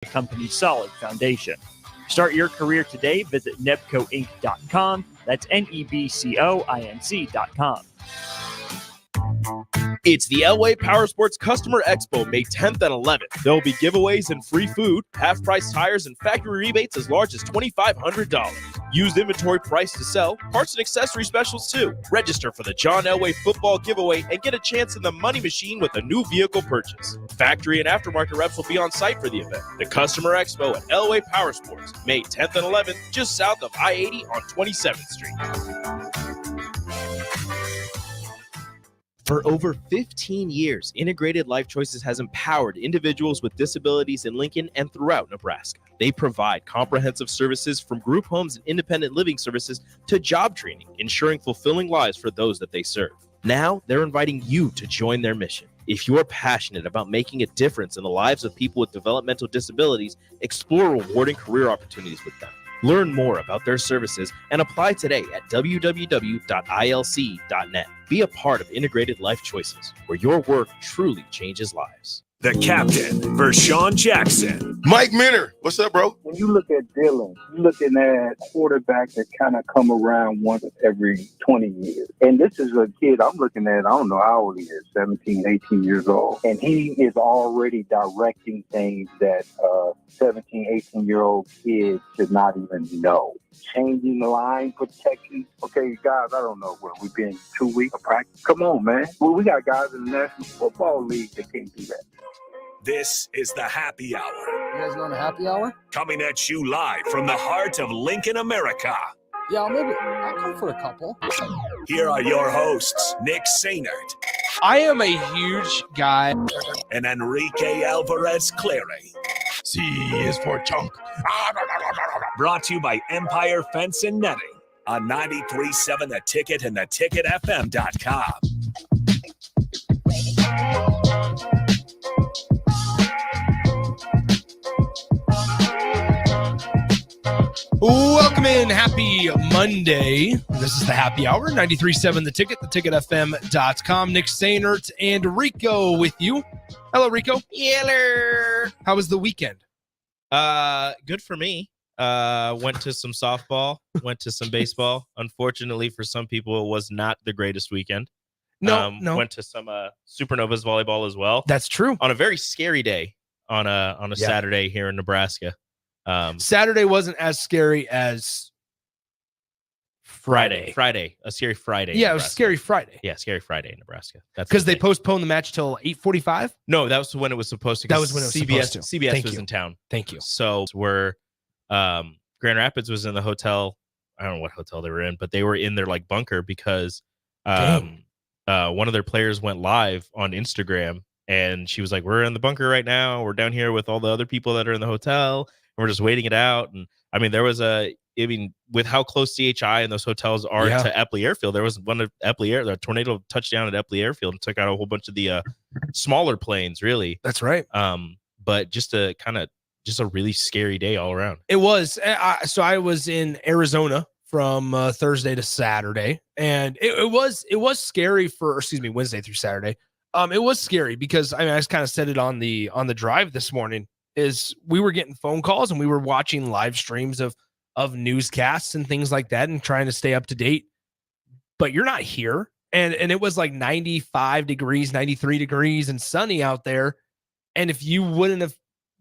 the company's solid foundation. Start your career today. Visit nebcoinc.com. That's NEBCOINC.com. It's the Elway Powersports Customer Expo, May 10th and 11th. There will be giveaways and free food, half-price tires, and factory rebates as large as $2,500. Used inventory price to sell, parts and accessory specials too. Register for the John Elway football giveaway and get a chance in the money machine with a new vehicle purchase. Factory and aftermarket reps will be on site for the event. The Customer Expo at Elway Powersports, May 10th and 11th, just south of I-80 on 27th Street. For over 15 years, Integrated Life Choices has empowered individuals with disabilities in Lincoln and throughout Nebraska. They provide comprehensive services from group homes and independent living services to job training, ensuring fulfilling lives for those that they serve. Now, they're inviting you to join their mission. If you're passionate about making a difference in the lives of people with developmental disabilities, explore rewarding career opportunities with them. Learn more about their services and apply today at www.ilc.net. Be a part of Integrated Life Choices, where your work truly changes lives. The captain, Vershawn Jackson. Mike Minner, what's up, bro? When you look at Dylan, you're looking at quarterbacks that kind of come around once every 20 years. And this is a kid I'm looking at, I don't know how old he is, 17, 18 years old. And he is already directing things that 17, 18-year-old kids should not even know. Changing line protection. Okay, guys, I don't know where we've been 2 weeks of practice. Come on, man. Well, we got guys in the National Football League that can't do that. This is the Happy Hour. You guys going to happy hour? Coming at you live from the heart of Lincoln, America. Yeah, I'll come for a couple. Here are your hosts, Nick Sainert. I am a huge guy. And Enrique Alvarez Clary. C is for chunk. Brought to you by Empire Fence and Netting on 93.7 The Ticket and theticketfm.com. Welcome in. Happy Monday. This is the Happy Hour, 93.7 The Ticket, theticketfm.com. Nick Sainert and Rico with you. Hello, Rico. Yeller. How was the weekend? Good for me. Went to some softball, went to some baseball. Unfortunately, for some people, it was not the greatest weekend. No. Went to some Supernovas volleyball as well. That's true. On a very scary day on a Saturday here in Nebraska. Saturday wasn't as scary as Friday. A scary Friday. Yeah, it was Scary Friday. Yeah, Scary Friday in Nebraska. That's because they postponed the match till 8:45. No, that was when it was supposed to. That was when it was supposed to. CBS Thank was you. in town. Thank you. So Grand Rapids was in the hotel. I don't know what hotel they were in, but they were in their like bunker because one of their players went live on Instagram, and she was like, "We're in the bunker right now. We're down here with all the other people that are in the hotel. We're just waiting it out." And I mean, with how close CHI and those hotels are to Epley Airfield, there was one of the tornado touchdown at Epley Airfield and took out a whole bunch of the smaller planes, really. That's right. But just a really scary day all around. It was. So I was in Arizona from Thursday to Saturday, and it was scary Wednesday through Saturday. It was scary because I just kind of said it on the drive this morning. Is we were getting phone calls and we were watching live streams of newscasts and things like that and trying to stay up to date, but you're not here. And it was like 95 degrees, 93 degrees and sunny out there. And if you wouldn't have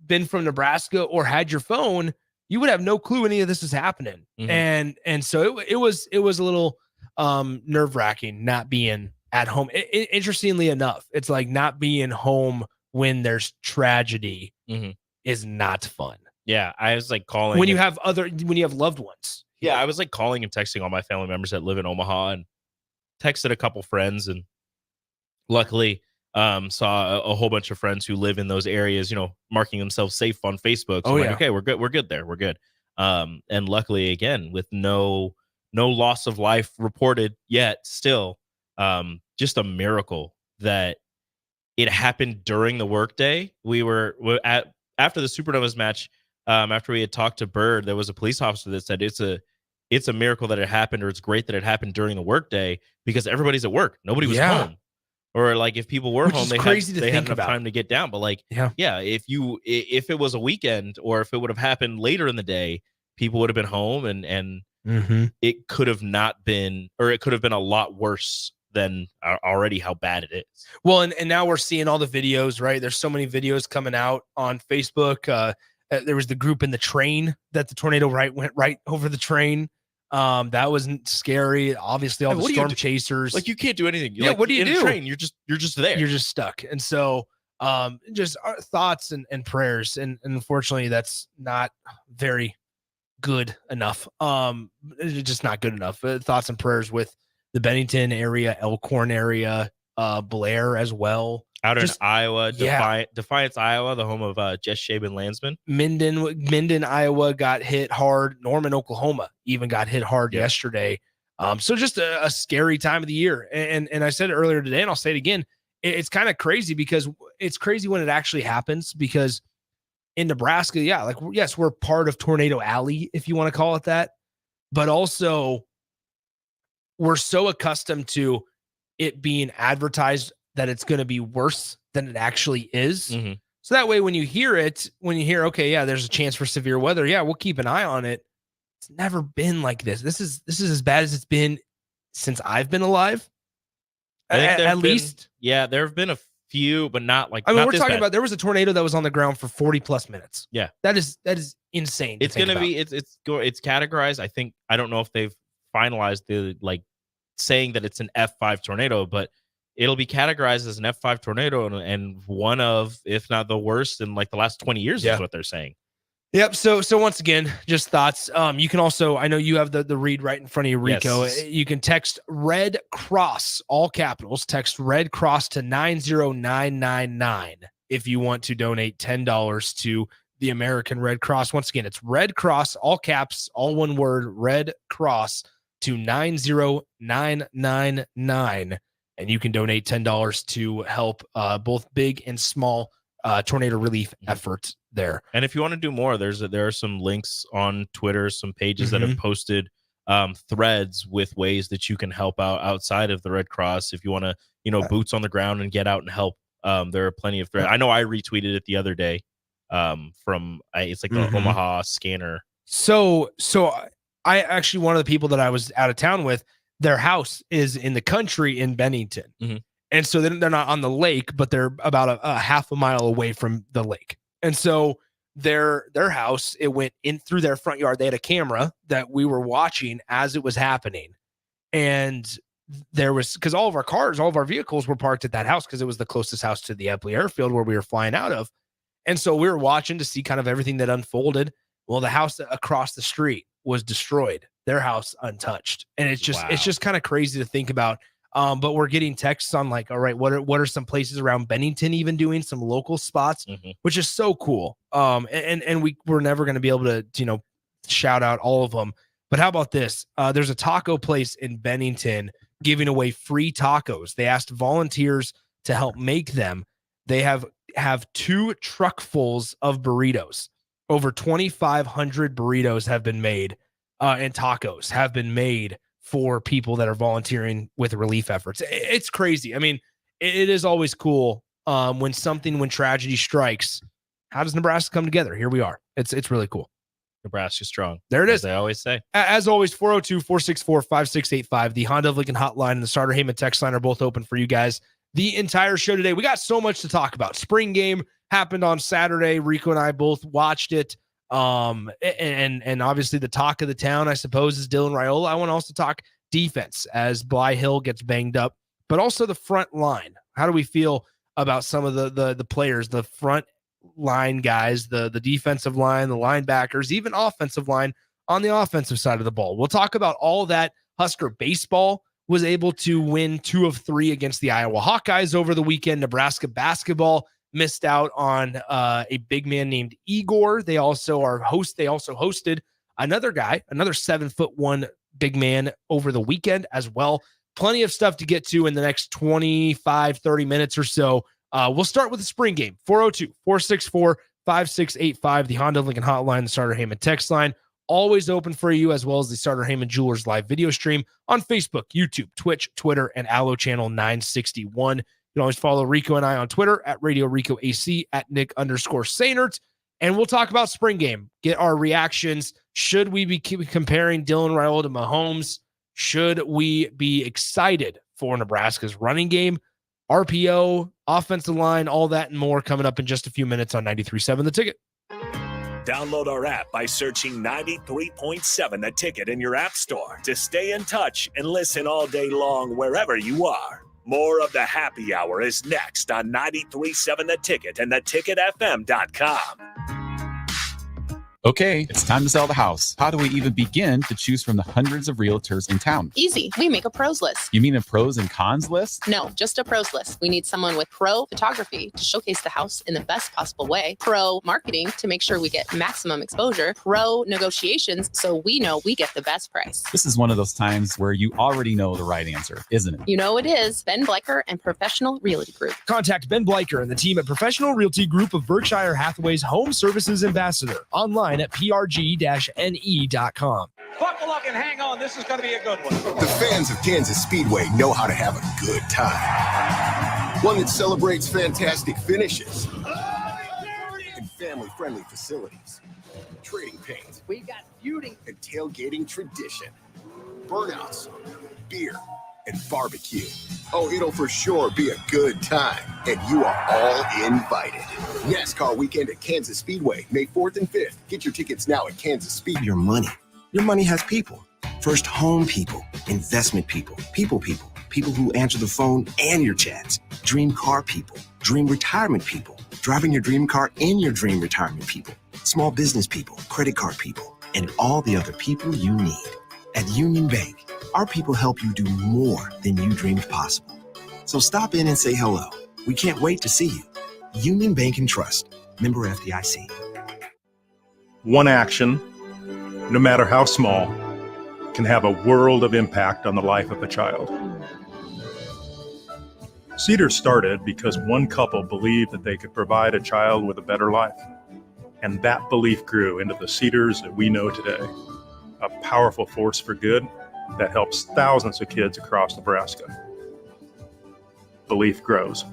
been from Nebraska or had your phone, you would have no clue any of this is happening. Mm-hmm. And so it was a little nerve wracking not being at home. Interestingly enough, it's like not being home when there's tragedy is not fun. Yeah, I was like calling when you have loved ones. Yeah, I was like calling and texting all my family members that live in Omaha and texted a couple friends, and luckily saw a whole bunch of friends who live in those areas, marking themselves safe on Facebook. So okay, we're good there. We're good. And luckily, again, with no loss of life reported yet, still just a miracle that it happened during the workday. We were after the Supernovas match. After we had talked to Bird, there was a police officer that said it's a miracle that it happened, or it's great that it happened during the workday because everybody's at work. Nobody was home. Or like if people were Which home, is they crazy to had think enough about. time to get down. But like, Yeah. if it was a weekend or if it would have happened later in the day, people would have been home and it could have not been, or it could have been a lot worse than already how bad it is. Well, and now we're seeing all the videos, right? There's so many videos coming out on Facebook. There was the group in the train that the tornado went right over the train. That wasn't scary. Obviously, all the storm chasers. Like you can't do anything. Yeah, like, what do you in do? A train, you're just there. You're just stuck. And so just our thoughts and prayers. And unfortunately, that's not very good enough. It's just not good enough. Thoughts and prayers with the Bennington area, Elkhorn area, Blair as well. Out in Iowa, Yeah. Defiance, Iowa, the home of Jess Shaban Landsman. Minden, Iowa got hit hard. Norman, Oklahoma even got hit hard yesterday. So just a scary time of the year. And I said it earlier today, and I'll say it again. It's kind of crazy because it's crazy when it actually happens, because in Nebraska, yes, we're part of Tornado Alley, if you want to call it that. But also we're so accustomed to it being advertised that it's going to be worse than it actually is. So that way, when you hear, okay, yeah, there's a chance for severe weather. Yeah, we'll keep an eye on it. It's never been like this. This is as bad as it's been since I've been alive. At least. Yeah, there have been a few, but not like. I mean, not we're this talking bad. about there was a tornado that was on the ground for 40 plus minutes. Yeah, that is insane. It's going to be it's categorized. I don't know if they've finalized the saying that it's an F5 tornado, but it'll be categorized as an F5 tornado and one of, if not the worst in like the last 20 years is what they're saying. Yep. So once again, just thoughts. You can also, I know you have the read right in front of you, Rico. Yes. You can text Red Cross, all capitals, text Red Cross to 90999 if you want to donate $10 to the American Red Cross. Once again, it's Red Cross, all caps, all one word, Red Cross to 90999. And you can donate $10 to help both big and small tornado relief efforts there. And if you want to do more, there are some links on Twitter, some pages that have posted threads with ways that you can help out outside of the Red Cross. If you want to, boots on the ground and get out and help, there are plenty of threads. I know I retweeted it the other day from it's like the Omaha scanner. So I actually, one of the people that I was out of town with, their house is in the country in Bennington. And so they're not on the lake, but they're about a half a mile away from the lake. And so their house, it went in through their front yard. They had a camera that we were watching as it was happening. And there was, because all of our vehicles were parked at that house because it was the closest house to the Epley Airfield where we were flying out of. And so we were watching to see kind of everything that unfolded. Well, the house across the street was destroyed, their house untouched. And it's just kind of crazy to think about. But we're getting texts on like, all right, what are some places around Bennington even doing some local spots, which is so cool. And we're never going to be able to, shout out all of them. But how about this? There's a taco place in Bennington giving away free tacos. They asked volunteers to help make them. They have 2 truckfuls of burritos. Over 2,500 burritos have been made, and tacos have been made for people that are volunteering with relief efforts. It's crazy. I mean, it is always cool when tragedy strikes. How does Nebraska come together? Here we are. It's really cool. Nebraska strong. There it is. As I always say. As always, 402-464-5685. The Honda of Lincoln hotline and the Starter Heyman text line are both open for you guys the entire show today. We got so much to talk about. Spring game happened on Saturday. Rico and I both watched it. And obviously the talk of the town, I suppose, is Dylan Raiola. I want to also talk defense as Bly Hill gets banged up, but also the front line. How do we feel about some of the players, the front line guys, the defensive line, the linebackers, even offensive line on the offensive side of the ball? We'll talk about all that. Husker baseball was able to win 2 of 3 against the Iowa Hawkeyes over the weekend. Nebraska basketball missed out on a big man named Igor. They also hosted another guy, another 7'1" big man over the weekend as well. Plenty of stuff to get to in the next 25-30 minutes or so. We'll start with the spring game. 402-464-5685, the Honda of Lincoln hotline, the Starter Heyman text line, always open for you, as well as the Starter Heyman Jewelers live video stream on Facebook, YouTube, Twitch, Twitter, and Allo Channel 961. You can always follow Rico and I on Twitter at Radio Rico AC, at Nick_Sainert. And we'll talk about spring game, get our reactions. Should we be comparing Dylan Raiola to Mahomes? Should we be excited for Nebraska's running game, RPO, offensive line, all that and more coming up in just a few minutes on 93.7 The Ticket. Download our app by searching 93.7 The Ticket in your app store to stay in touch and listen all day long wherever you are. More of the happy hour is next on 93.7 The Ticket and theticketfm.com. Okay, it's time to sell the house. How do we even begin to choose from the hundreds of realtors in town? Easy. We make a pros list. You mean a pros and cons list? No, just a pros list. We need someone with pro photography to showcase the house in the best possible way, pro marketing to make sure we get maximum exposure, pro negotiations so we know we get the best price. This is one of those times where you already know the right answer, isn't it? You know it is. Ben Bleicher and Professional Realty Group. Contact Ben Bleicher and the team at Professional Realty Group of Berkshire Hathaway's Home Services Ambassador. Online at prg-ne.com. Buckle up and hang on. This is going to be a good one. The fans of Kansas Speedway know how to have a good time. One that celebrates fantastic finishes and family-friendly facilities. Trading paint. We got feuding and tailgating tradition. Burnouts, beer, and barbecue. Oh, it'll for sure be a good time, and you are all invited. NASCAR weekend at Kansas Speedway, May 4th and 5th. Get your tickets now at Kansas Speed. Your money has people. First home people, investment people, people who answer the phone and your chats, dream car people, dream retirement people, driving your dream car in your dream retirement people, small business people, credit card people, and all the other people you need. At Union Bank, our people help you do more than you dreamed possible. So stop in and say hello. We can't wait to see you. Union Bank and Trust, member FDIC. One action, no matter how small, can have a world of impact on the life of a child. Cedar started because one couple believed that they could provide a child with a better life. And that belief grew into the Cedars that we know today, a powerful force for good that helps thousands of kids across Nebraska. Belief grows.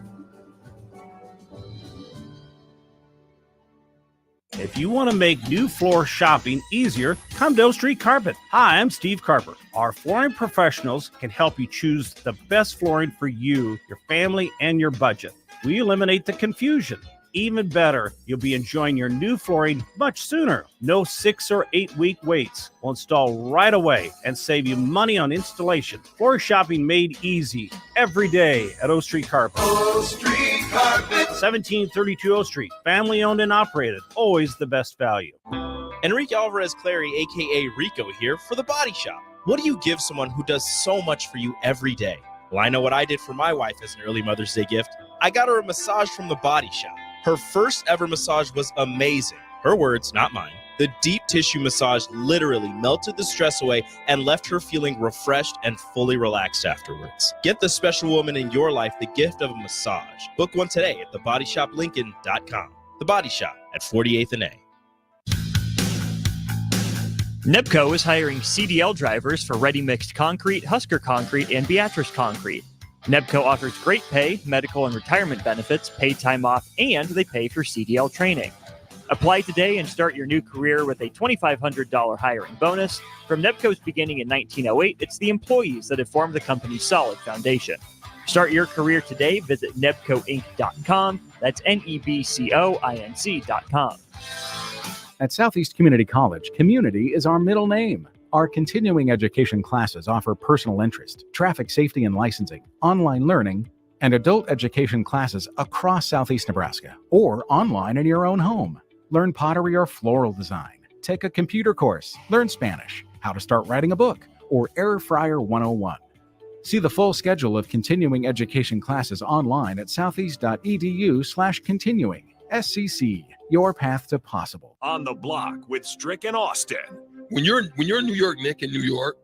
If you want to make new floor shopping easier, come to O Street Carpet. Hi, I'm Steve Carper. Our flooring professionals can help you choose the best flooring for you, your family, and your budget. We eliminate the confusion. Even better, you'll be enjoying your new flooring much sooner. No 6 or 8 week waits. We'll install right away and save you money on installation. Floor shopping made easy every day at O Street Carpet. O Street Carpet. 1732 O Street. Family owned and operated. Always the best value. Enrique Alvarez Clary, a.k.a. Rico, here for The Body Shop. What do you give someone who does so much for you every day? Well, I know what I did for my wife as an early Mother's Day gift. I got her a massage from The Body Shop. Her first ever massage was amazing. Her words, not mine. The deep tissue massage literally melted the stress away and left her feeling refreshed and fully relaxed afterwards. Get the special woman in your life the gift of a massage. Book one today at thebodyshoplincoln.com. The Body Shop at 48th and A. Nebco is hiring CDL drivers for Ready Mixed Concrete, Husker Concrete, and Beatrice Concrete. Nebco offers great pay, medical and retirement benefits, paid time off, and they pay for CDL training. Apply today and start your new career with a $2,500 hiring bonus. From Nebco's beginning in 1908, it's the employees that have formed the company's solid foundation. Start your career today. Visit nebcoinc.com. That's NEBCOINC.com. At Southeast Community College, community is our middle name. Our continuing education classes offer personal interest, traffic safety and licensing, online learning, and adult education classes across Southeast Nebraska or online in your own home. Learn pottery or floral design, take a computer course, learn Spanish, how to start writing a book, or Air Fryer 101. See the full schedule of continuing education classes online at southeast.edu/continuing. SCC, your path to possible. On the Block with Strick and Austin. When you're in New York, Nick, in New York,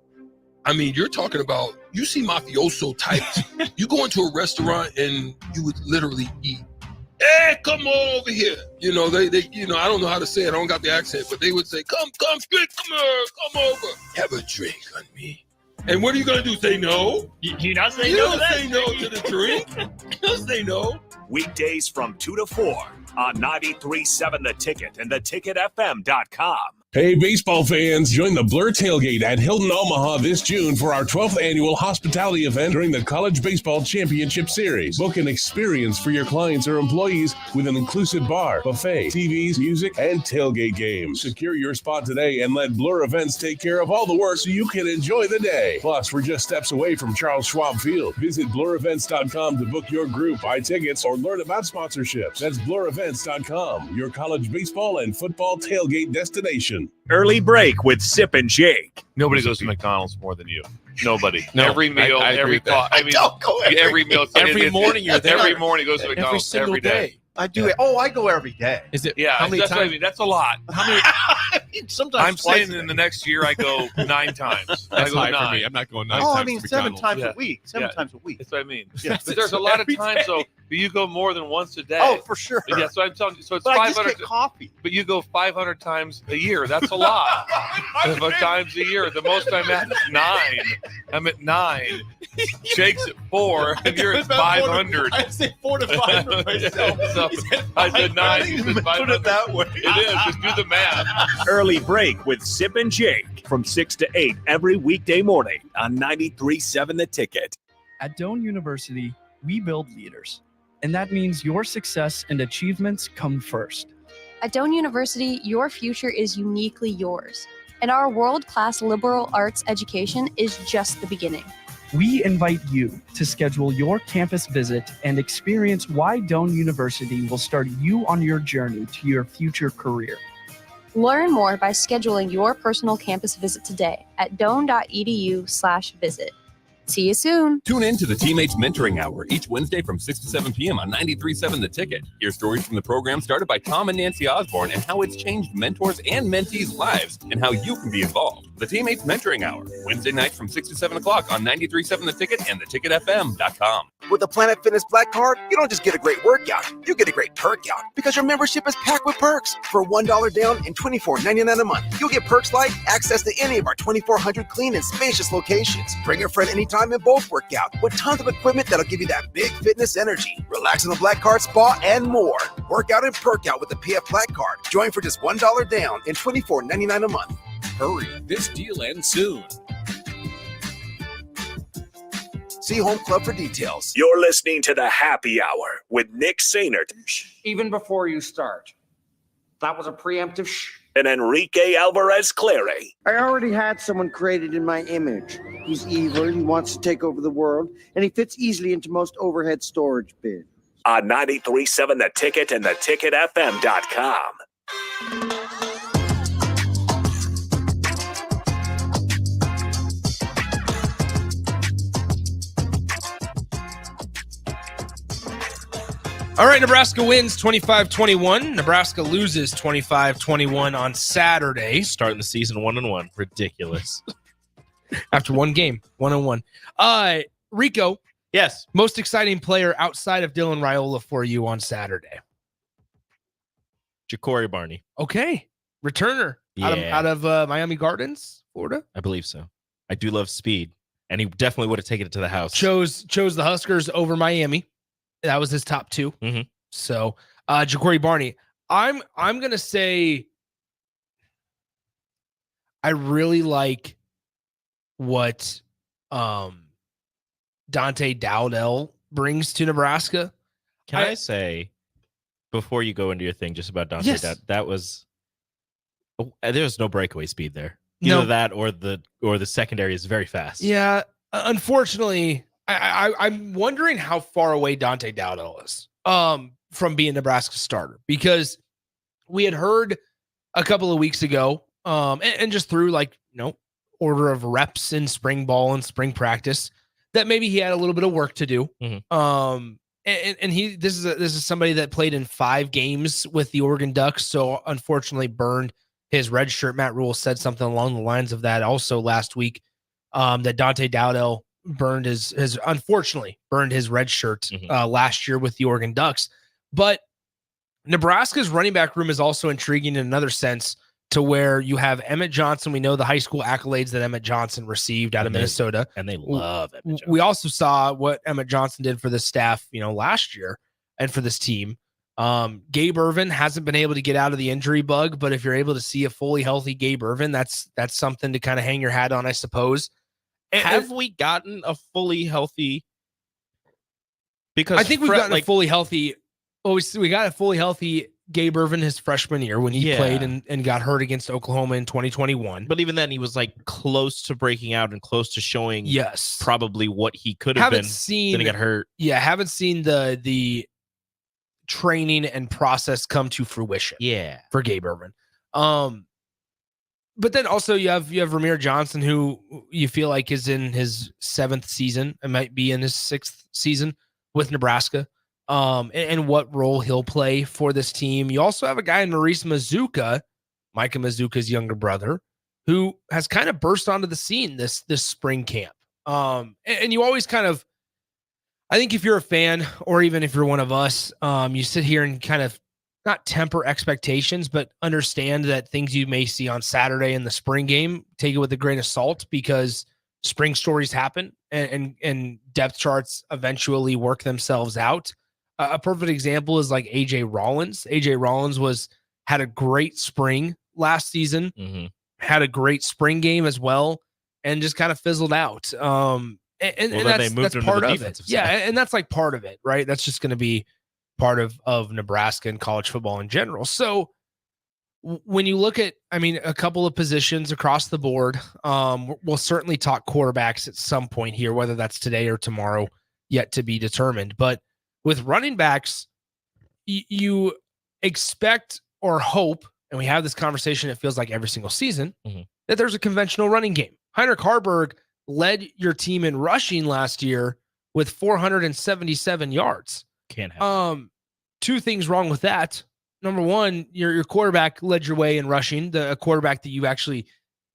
I mean, you're talking about, you see mafioso types. You go into a restaurant and you would literally eat. Hey, come on over here. You know, they I don't know how to say it. I don't got the accent, but they would say, come, Strick, come here, come over. Have a drink on me. And what are you going to do? Say no? You not say You no don't to that? say no to the drink. You don't say no. Weekdays from 2 to 4 on 93.7 The Ticket and theticketfm.com. Hey, baseball fans, join the Blur Tailgate at Hilton Omaha this June for our 12th annual hospitality event during the College Baseball Championship Series. Book an experience for your clients or employees with an inclusive bar, buffet, TVs, music, and tailgate games. Secure your spot today and let Blur Events take care of all the work so you can enjoy the day. Plus, we're just steps away from Charles Schwab Field. Visit blurevents.com to book your group, buy tickets, or learn about sponsorships. That's blurevents.com, your college baseball and football tailgate destination. Early break with Sip and Jake. Nobody goes to McDonald's more than you. Nobody. No, every meal, I agree every with that. I mean, every meal. Every morning you're there. Every morning goes to McDonald's single every day. day. I do it. Oh, I go every day. Is it? Yeah, How many that's what I times? mean. That's a lot. How many? Sometimes I'm twice saying a in day. the next year I go 9 times. I That's go high 9. for me. I'm not going 9 Oh, times I mean to 7 McDonald's. times Yeah. a week. 7 Yeah. times a week. That's what I mean. Yes. But there's a lot of Every times day. though. You go more than once a day. Oh, for sure. Yeah, so I'm telling you. So it's But I just 500. get coffee. But you go 500 times a year. That's a lot. 500 times a year. The most I'm at is 9. I'm at 9. Jake's at 4. And you're at 500. I say 4 to 5 for myself. So I said 9. You said Put 500. it that way. It is. Just do the math. Early break with Sip and Jake from 6 to 8 every weekday morning on 93.7 The Ticket. At Doane University, we build leaders, and that means your success and achievements come first. At Doane University, your future is uniquely yours, and our world-class liberal arts education is just the beginning. We invite you to schedule your campus visit and experience why Doane University will start you on your journey to your future career. Learn more by scheduling your personal campus visit today at doane.edu/visit. See you soon. Tune in to the Teammates Mentoring Hour each Wednesday from 6 to 7 p.m. on 93.7 The Ticket. Hear stories from the program started by Tom and Nancy Osborne and how it's changed mentors and mentees' lives and how you can be involved. The Teammates Mentoring Hour, Wednesday nights from 6 to 7 o'clock on 93.7 The Ticket and theticketfm.com. With the Planet Fitness Black Card, you don't just get a great workout, you get a great perk out because your membership is packed with perks. For $1 down and $24.99 a month, you'll get perks like access to any of our 2,400 clean and spacious locations. Bring a friend anytime and both work out with tons of equipment that'll give you that big fitness energy. Relax in the Black Card Spa and more. Work out and perk out with the PF Black Card. Join for just $1 down and $24.99 a month. Hurry, this deal ends soon. See Home Club for details. You're listening to the Happy Hour with Nick Sainert Even before you start. That was a preemptive shh. and Enrique Alvarez Clary. I already had someone created in my image. He's evil, he wants to take over the world, and he fits easily into most overhead storage bins. On 93.7 The Ticket and theticketfm.com. All right, Nebraska wins 25-21. Nebraska loses 25-21 on Saturday. Starting the season 1-1. Ridiculous. After one game, 1-1. Rico. Yes. Most exciting player outside of Dylan Raiola for you on Saturday. Ja'Cory Barney. Okay. Returner out of Miami Gardens, Florida. I believe so. I do love speed, and he definitely would have taken it to the house. Chose the Huskers over Miami. That was his top two. Mm-hmm. So Ja'Cory Barney. I'm gonna say I really like what Dante Dowdell brings to Nebraska. Can I say, before you go into your thing, just about Dante, Yes. that was there was no breakaway speed there. Either that or the secondary is very fast. Yeah, unfortunately, I'm wondering how far away Dante Dowdell is from being Nebraska's starter, because we had heard a couple of weeks ago, and just through order of reps in spring ball and spring practice, that maybe he had a little bit of work to do. Mm-hmm. And this is somebody that played in 5 games with the Oregon Ducks, so unfortunately burned his red shirt. Matt Rule said something along the lines of that also last week, that Dante Dowdell unfortunately burned his red shirt last year with the Oregon Ducks. But Nebraska's running back room is also intriguing in another sense to where you have Emmett Johnson. We know the high school accolades that Emmett Johnson received out of Minnesota. And they love Emmett Johnson. We also saw what Emmett Johnson did for the staff, last year and for this team. Gabe Ervin hasn't been able to get out of the injury bug, but if you're able to see a fully healthy Gabe Ervin, that's something to kind of hang your hat on, I suppose. Have we gotten a fully healthy? Because I think we've gotten a fully healthy. Well, we got a fully healthy Gabe Ervin his freshman year when he played and got hurt against Oklahoma in 2021. But even then, he was close to breaking out and close to showing probably what he could have been. Then he got hurt. Yeah, haven't seen the training and process come to fruition. Yeah, for Gabe Ervin. But then also you have Ramir Johnson, who you feel like is in his 7th season and might be in his 6th season with Nebraska. And what role he'll play for this team. You also have a guy in Maurice Mazuka, Micah Mazuka's younger brother, who has kind of burst onto the scene this spring camp. And you always kind of, I think if you're a fan or even if you're one of us, you sit here and kind of not temper expectations, but understand that things you may see on Saturday in the spring game, take it with a grain of salt, because spring stories happen and depth charts eventually work themselves out. A perfect example is like AJ Rollins. AJ Rollins had a great spring last season, had a great spring game as well, and just kind of fizzled out. And that's part of it. Yeah, and that's like part of it, right? That's just going to be part of Nebraska and college football in general. So when you look at, a couple of positions across the board, we'll certainly talk quarterbacks at some point here, whether that's today or tomorrow, yet to be determined. But with running backs, you expect or hope, and we have this conversation, it feels like every single season, that there's a conventional running game. Heinrich Harburg led your team in rushing last year with 477 yards. Can't have two things wrong with that. Number one, your quarterback led your way in rushing, a quarterback that you actually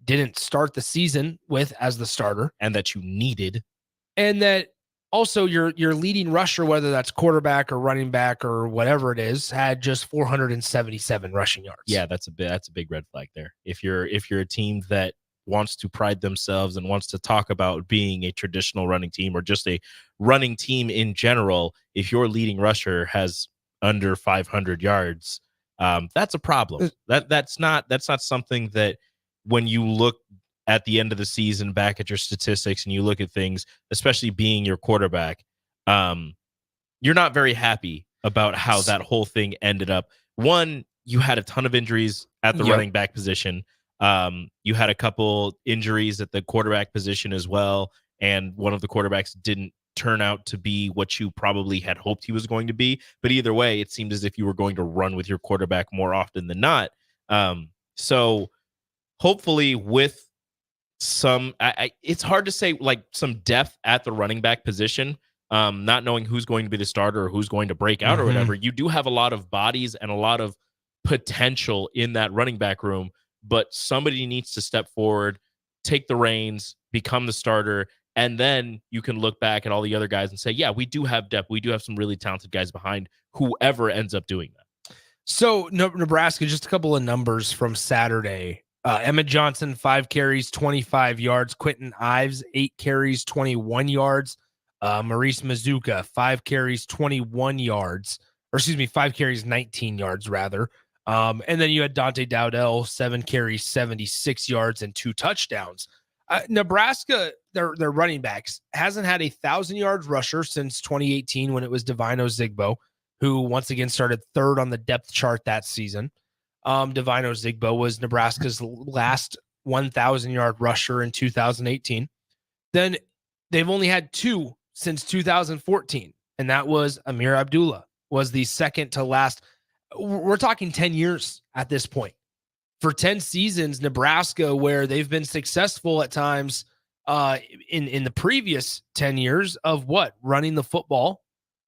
didn't start the season with as the starter. And that you needed. And that also your leading rusher, whether that's quarterback or running back or whatever it is, had just 477 rushing yards. Yeah, that's a big red flag there. If you're a team that wants to pride themselves and wants to talk about being a traditional running team or just a running team in general, if your leading rusher has under 500 yards, that's a problem. That's not something that when you look at the end of the season back at your statistics and you look at things, especially being your quarterback, you're not very happy about how that whole thing ended up. One, you had a ton of injuries at the running back position. You had a couple injuries at the quarterback position as well, and one of the quarterbacks didn't turn out to be what you probably had hoped he was going to be. But either way, it seemed as if you were going to run with your quarterback more often than not. So hopefully with some, it's hard to say, like some depth at the running back position, not knowing who's going to be the starter or who's going to break out or whatever. You do have a lot of bodies and a lot of potential in that running back room, but somebody needs to step forward, take the reins, become the starter, and then you can look back at all the other guys and say, yeah, we do have depth. We do have some really talented guys behind whoever ends up doing that. So Nebraska, just a couple of numbers from Saturday. Emmett Johnson, 5 carries, 25 yards. Quentin Ives, 8 carries, 21 yards. Maurice Mazuka, 5 carries, 21 yards. Or 5 carries, 19 yards, rather. And then you had Dante Dowdell, 7 carries, 76 yards, and 2 touchdowns. Nebraska, their running backs, hasn't had a 1,000-yard rusher since 2018 when it was Divino Zigbo, who once again started 3rd on the depth chart that season. Divino Zigbo was Nebraska's last 1,000-yard rusher in 2018. Then they've only had 2 since 2014, and that was Amir Abdullah, was the second to last. We're talking 10 years at this point. For 10 seasons, Nebraska, where they've been successful at times in the previous 10 years of running the football,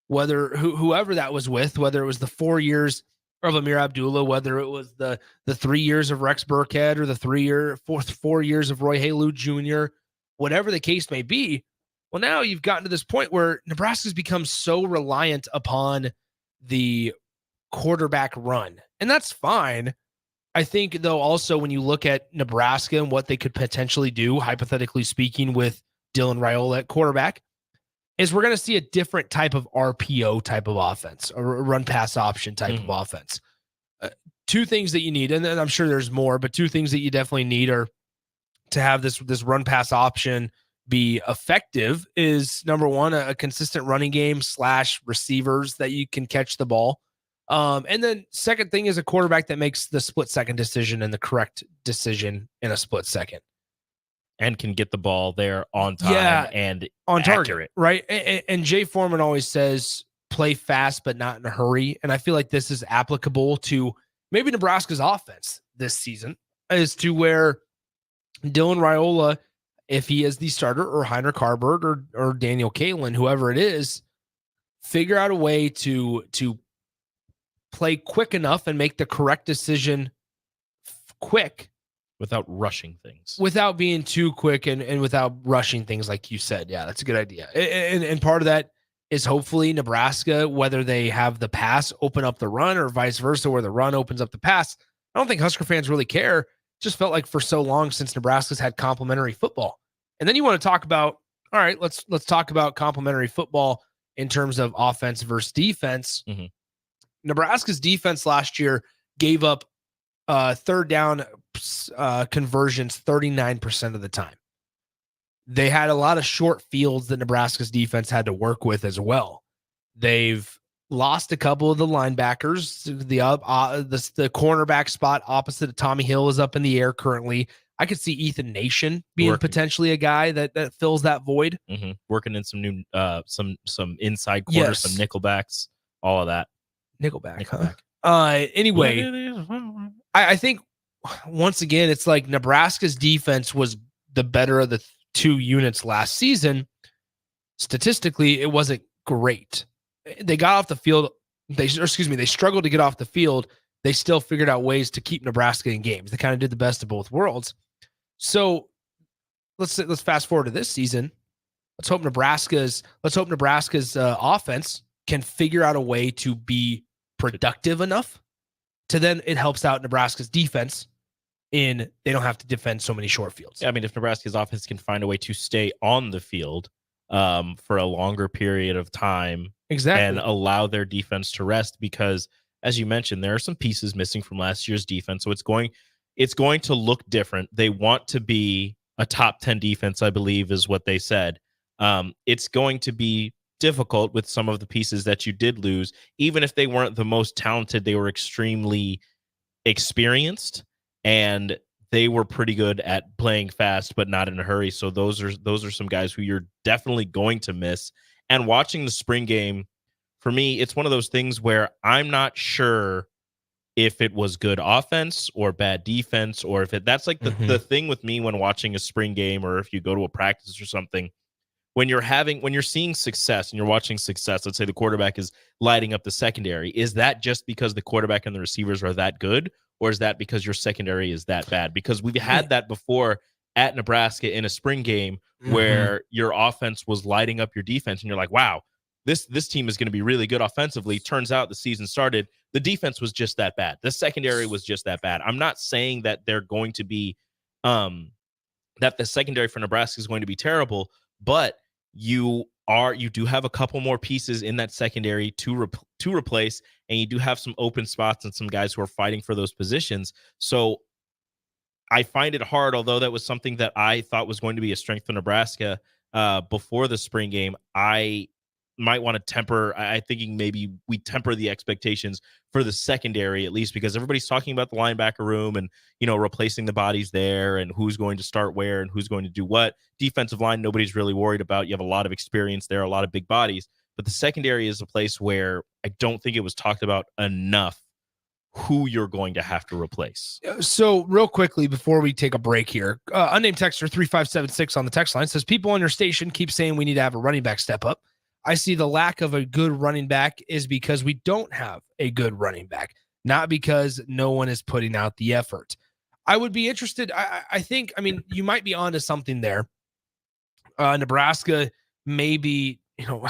whether whoever that was with, whether it was the 4 years of Amir Abdullah, whether it was the 3 years of Rex Burkhead or the 4 years of Roy Halu Jr., whatever the case may be. Well, now you've gotten to this point where Nebraska's become so reliant upon the quarterback run, and that's fine. I think, though, also when you look at Nebraska and what they could potentially do, hypothetically speaking, with Dylan Raiola at quarterback, is we're going to see a different type of RPO type of offense, or a run pass option type of offense. Two things that you need, and I'm sure there's more, but two things that you definitely need are to have this run pass option be effective is, number one, a consistent running game / receivers that you can catch the ball. And then second thing is a quarterback that makes the split second decision and the correct decision in a split second. And can get the ball there on time and on target, accurate. Right? And Jay Foreman always says, play fast, but not in a hurry. And I feel like this is applicable to maybe Nebraska's offense this season, as to where Dylan Raiola, if he is the starter, or Heinrich Haarberg or Daniel Kalen, whoever it is, figure out a way to play quick enough and make the correct decision quick without rushing things, without being too quick and without rushing things, like you said. Yeah, that's a good idea. And part of that is hopefully Nebraska, whether they have the pass open up the run or vice versa, where the run opens up the pass. I don't think Husker fans really care. Just felt like for so long since Nebraska's had complimentary football. And then you want to talk about, all right, let's talk about complimentary football in terms of offense versus defense. Mm-hmm. Nebraska's defense last year gave up third down conversions 39% of the time. They had a lot of short fields that Nebraska's defense had to work with as well. They've lost a couple of the linebackers. The cornerback spot opposite of Tommy Hill is up in the air currently. I could see Ethan Nation being potentially a guy that fills that void. Mm-hmm. Working in some new some inside corners, some nickelbacks, all of that. Nickelback. Huh? Anyway, I think once again, it's like Nebraska's defense was the better of the two units last season. Statistically, it wasn't great. They got off the field. They struggled to get off the field. They still figured out ways to keep Nebraska in games. They kind of did the best of both worlds. So let's fast forward to this season. Let's hope Nebraska's offense can figure out a way to be productive enough to then it helps out Nebraska's defense in they don't have to defend so many short fields. Yeah, I mean, if Nebraska's offense can find a way to stay on the field for a longer period of time, exactly, and allow their defense to rest, because as you mentioned, there are some pieces missing from last year's defense, so it's going to look different. They want to be a top 10 defense, I believe, is what they said. It's going to be difficult with some of the pieces that you did lose. Even if they weren't the most talented, they were extremely experienced, and they were pretty good at playing fast, but not in a hurry. So those are some guys who you're definitely going to miss. And watching the spring game, for me, it's one of those things where I'm not sure if it was good offense or bad defense, or if that's like the thing with me when watching a spring game, or if you go to a practice or something, when you're seeing success and you're watching success, let's say the quarterback is lighting up the secondary, is that just because the quarterback and the receivers are that good, or is that because your secondary is that bad? Because we've had that before at Nebraska in a spring game where your offense was lighting up your defense, and you're like, wow, this team is going to be really good offensively. Turns out the season started, the defense was just that bad. The secondary was just that bad. I'm not saying that they're going to be that the secondary for Nebraska is going to be terrible, but you do have a couple more pieces in that secondary to replace, and you do have some open spots and some guys who are fighting for those positions. So I find it hard, although that was something that I thought was going to be a strength for Nebraska before the spring game. I might want to temper. I thinking maybe we temper the expectations for the secondary, at least, because everybody's talking about the linebacker room and, replacing the bodies there and who's going to start where and who's going to do what. Defensive line, nobody's really worried about. You have a lot of experience there, a lot of big bodies, but the secondary is a place where I don't think it was talked about enough who you're going to have to replace. So real quickly, before we take a break here, unnamed texter 3576 on the text line says, people on your station keep saying we need to have a running back step up. I see the lack of a good running back is because we don't have a good running back, not because no one is putting out the effort. I would be interested. I think, you might be onto something there. Nebraska maybe, I don't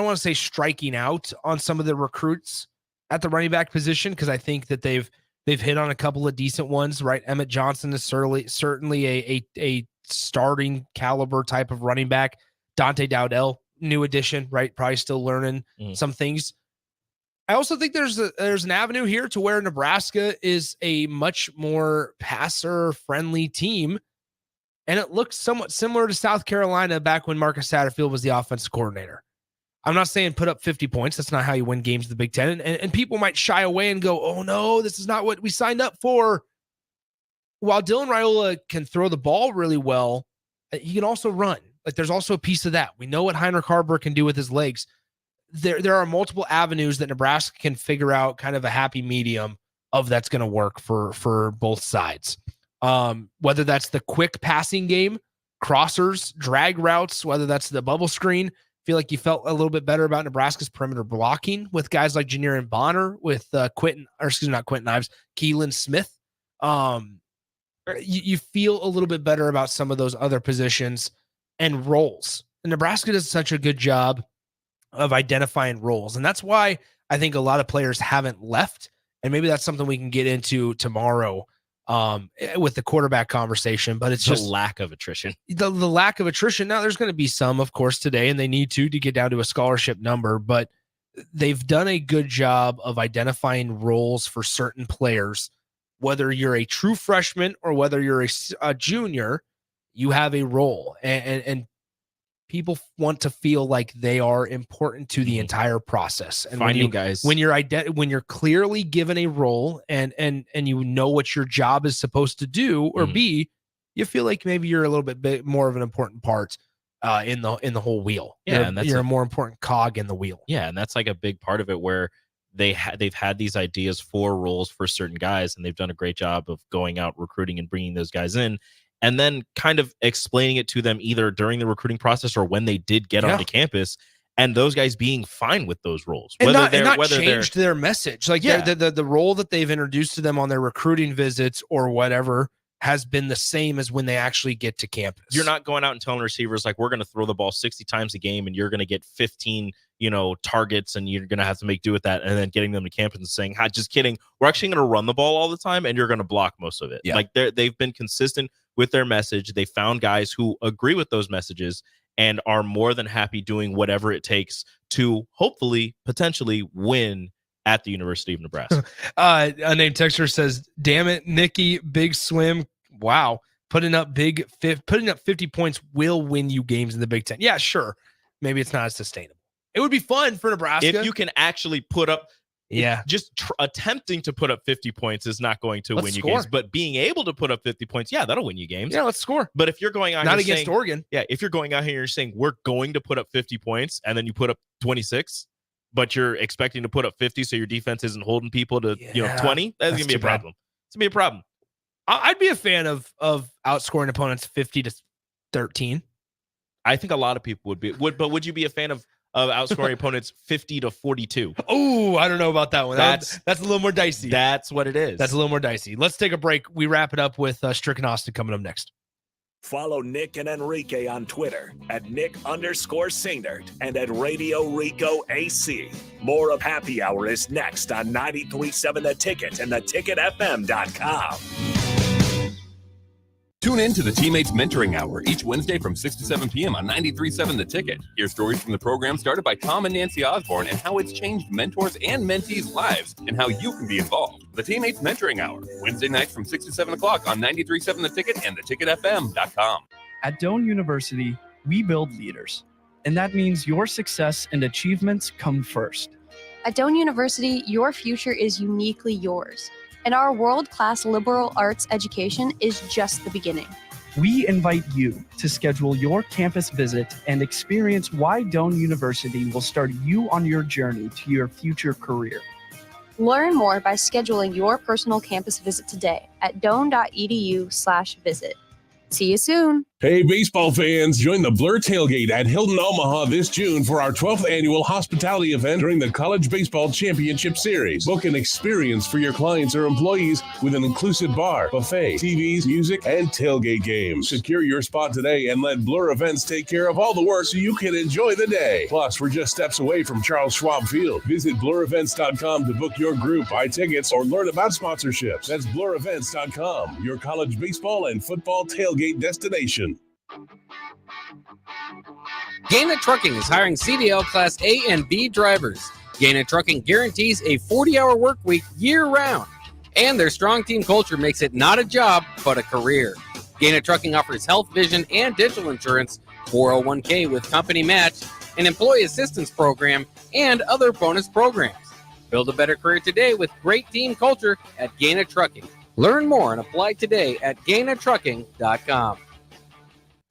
want to say striking out on some of the recruits at the running back position, because I think that they've They've hit on a couple of decent ones, right? Emmett Johnson is certainly a starting caliber type of running back. Dante Dowdell, new addition, right? Probably still learning some things. I also think there's an avenue here to where Nebraska is a much more passer-friendly team, and it looks somewhat similar to South Carolina back when Marcus Satterfield was the offensive coordinator. I'm not saying put up 50 points. That's not how you win games in the Big Ten. And people might shy away and go, oh, no, this is not what we signed up for. While Dylan Raiola can throw the ball really well, he can also run. Like, there's also a piece of that. We know what Heinrich Haarberg can do with his legs. There are multiple avenues that Nebraska can figure out kind of a happy medium of that's going to work for both sides. Whether that's the quick passing game, crossers, drag routes, whether that's the bubble screen. Feel like you felt a little bit better about Nebraska's perimeter blocking with guys like Janiran Bonner, with Keelan Smith. You feel a little bit better about some of those other positions and roles. And Nebraska does such a good job of identifying roles. And that's why I think a lot of players haven't left. And maybe that's something we can get into tomorrow with the quarterback conversation, but it's just lack of attrition. The lack of attrition. Now there's going to be some, of course, today, and they need to get down to a scholarship number, but they've done a good job of identifying roles for certain players. Whether you're a true freshman or whether you're a junior, you have a role, and people want to feel like they are important to the entire process. And when you're clearly given a role and you know what your job is supposed to do or be, you feel like maybe you're a little bit more of an important part in the whole wheel. Yeah, you're a more important cog in the wheel. Yeah, and that's like a big part of it where they've had these ideas for roles for certain guys, and they've done a great job of going out recruiting and bringing those guys in. And then kind of explaining it to them either during the recruiting process or when they did get onto campus, and those guys being fine with those roles. And not changed their message. Like the role that they've introduced to them on their recruiting visits or whatever has been the same as when they actually get to campus. You're not going out and telling receivers, like, we're going to throw the ball 60 times a game and you're going to get 15, targets and you're going to have to make do with that. And then getting them to campus and saying, just kidding. We're actually going to run the ball all the time and you're going to block most of it. Yeah. Like they've been consistent with their message. They found guys who agree with those messages and are more than happy doing whatever it takes to hopefully, potentially win at the University of Nebraska. A named texter says, damn it, Nikki, big swim. Wow. Putting up 50 points will win you games in the Big Ten. Yeah, sure. Maybe it's not as sustainable. It would be fun for Nebraska. If you can actually put up, yeah, just attempting to put up 50 points is not going to win you games, but being able to put up 50 points, yeah, that'll win you games. Yeah, let's score. But if you're going out not here against Oregon, yeah, if you're going out here and you're saying we're going to put up 50 points and then you put up 26, but you're expecting to put up 50, so your defense isn't holding people to 20, that's gonna be a problem. It's gonna be a problem. I'd be a fan of outscoring opponents 50-13. I think a lot of people but would you be a fan of outscoring opponents 50-42? Oh, I don't know about that one. That's a little more dicey. That's what it is. That's a little more dicey. Let's take a break. We wrap it up with Strick and Austin coming up next. Follow Nick and Enrique on Twitter at Nick_Sainert and at Radio Rico AC. More of Happy Hour is next on 93.7 The Ticket and theticketfm.com. Tune in to the Teammates Mentoring Hour each Wednesday from 6 to 7 p.m. on 93.7 The Ticket. Hear stories from the program started by Tom and Nancy Osborne and how it's changed mentors and mentees' lives and how you can be involved. The Teammates Mentoring Hour, Wednesday nights from 6 to 7 o'clock on 93.7 The Ticket and theticketfm.com. At Doane University, we build leaders, and that means your success and achievements come first. At Doane University, your future is uniquely yours. And our world-class liberal arts education is just the beginning. We invite you to schedule your campus visit and experience why Doane University will start you on your journey to your future career. Learn more by scheduling your personal campus visit today at doane.edu/visit. See you soon. Hey, baseball fans, join the Blur Tailgate at Hilton Omaha this June for our 12th annual hospitality event during the College Baseball Championship Series. Book an experience for your clients or employees with an inclusive bar, buffet, TVs, music, and tailgate games. Secure your spot today and let Blur Events take care of all the work so you can enjoy the day. Plus, we're just steps away from Charles Schwab Field. Visit blurevents.com to book your group, buy tickets, or learn about sponsorships. That's blurevents.com, your college baseball and football tailgate destination. Gaina Trucking is hiring CDL Class A and B drivers. Gaina Trucking guarantees a 40-hour work week year-round, and their strong team culture makes it not a job, but a career. Gaina Trucking offers health, vision, and dental insurance, 401k with company match, an employee assistance program, and other bonus programs. Build a better career today with great team culture at Gaina Trucking. Learn more and apply today at GainaTrucking.com.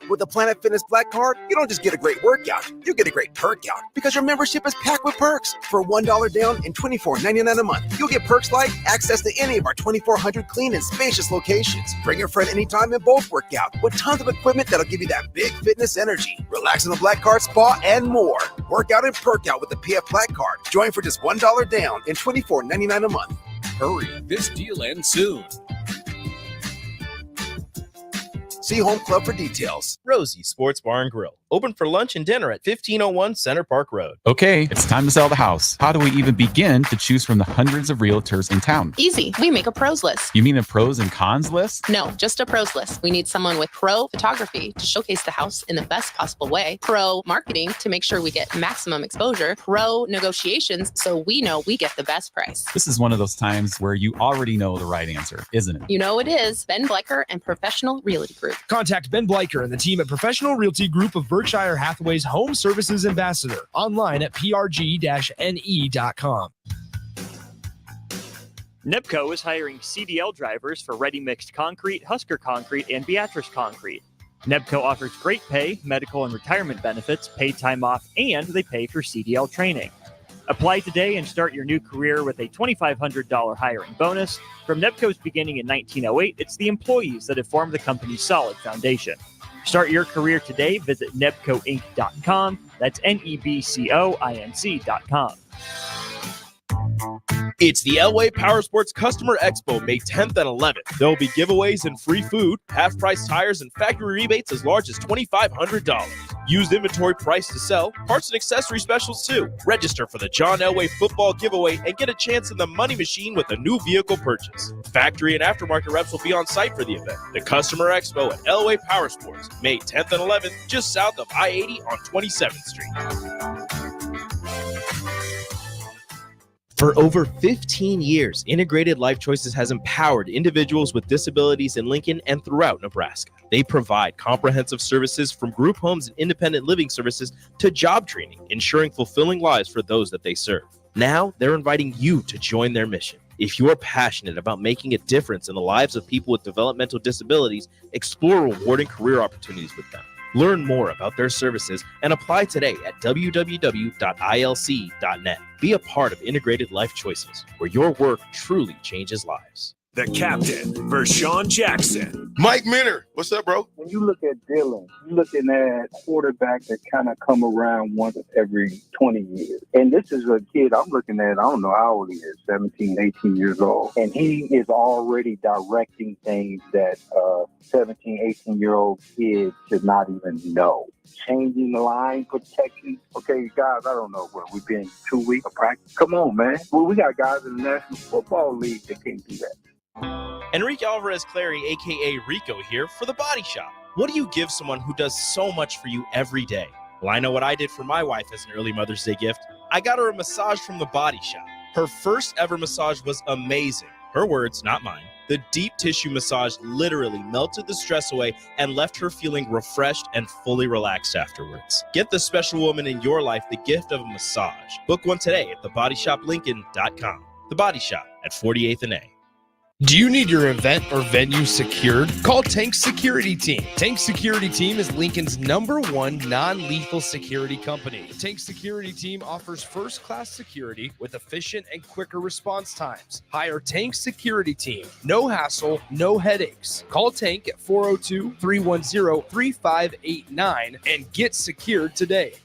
With the Planet Fitness Black Card, you don't just get a great workout, you get a great perk out because your membership is packed with perks. For $1 down and $24.99 a month, you'll get perks like access to any of our 2,400 clean and spacious locations. Bring your friend anytime and both work out with tons of equipment that'll give you that big fitness energy. Relax in the Black Card spa and more. Work out and perk out with the PF Black Card. Join for just $1 down and $24.99 a month. Hurry, this deal ends soon. See Home Club for details. Rosie Sports Bar and Grill. Open for lunch and dinner at 1501 Center Park Road. Okay, it's time to sell the house. How do we even begin to choose from the hundreds of realtors in town? Easy. We make a pros list. You mean a pros and cons list? No, just a pros list. We need someone with pro photography to showcase the house in the best possible way, pro marketing to make sure we get maximum exposure, pro negotiations so we know we get the best price. This is one of those times where you already know the right answer, isn't it? You know it is. Ben Bleicher and Professional Realty Group. Contact Ben Bleicher and the team at Professional Realty Group of Berkshire Hathaway's Home Services Ambassador. Online at prg-ne.com. NEBCO is hiring CDL drivers for ready mixed concrete, Husker concrete, and Beatrice concrete. NEBCO offers great pay, medical and retirement benefits, paid time off, and they pay for CDL training. Apply today and start your new career with a $2,500 hiring bonus. From NEBCO's beginning in 1908, it's the employees that have formed the company's solid foundation. Start your career today. Visit nebcoinc.com. That's NEBCOINC.com. It's the Elway Power Sports Customer Expo, May 10th and 11th. There will be giveaways and free food, half-price tires, and factory rebates as large as $2,500. Used inventory price to sell, parts and accessory specials too. Register for the John Elway football giveaway and get a chance in the money machine with a new vehicle purchase. Factory and aftermarket reps will be on site for the event. The Customer Expo at Elway Power Sports, May 10th and 11th, just south of I-80 on 27th Street. For over 15 years, Integrated Life Choices has empowered individuals with disabilities in Lincoln and throughout Nebraska. They provide comprehensive services from group homes and independent living services to job training, ensuring fulfilling lives for those that they serve. Now, they're inviting you to join their mission. If you're passionate about making a difference in the lives of people with developmental disabilities, explore rewarding career opportunities with them. Learn more about their services and apply today at www.ilc.net. Be a part of Integrated Life Choices, where your work truly changes lives. The captain, Vershawn Jackson. Mike Minner, what's up, bro? When you look at Dylan, you're looking at quarterbacks that kind of come around once every 20 years. And this is a kid I'm looking at, I don't know how old he is, 17, 18 years old. And he is already directing things that 17, 18-year-old kid should not even know. Changing the line protection. Okay, guys, I don't know where we've been 2 weeks of practice. Come on, man. Well, we got guys in the National Football League that can't do that. Enrique Alvarez Clary, aka Rico, here for The Body Shop. What do you give someone who does so much for you every day? Well, I know what I did for my wife as an early Mother's Day gift. I got her a massage from The Body Shop. Her first ever massage was amazing. Her words, not mine. The deep tissue massage literally melted the stress away and left her feeling refreshed and fully relaxed afterwards. Get the special woman in your life the gift of a massage. Book one today at thebodyshoplincoln.com. The Body Shop at 48th and A. Do you need your event or venue secured? Call Tank Security Team. Tank Security Team is Lincoln's #1 non-lethal security company. Tank Security Team offers first-class security with efficient and quicker response times. Hire Tank Security Team. No hassle, no headaches. Call Tank at 402-310-3589 and get secured today.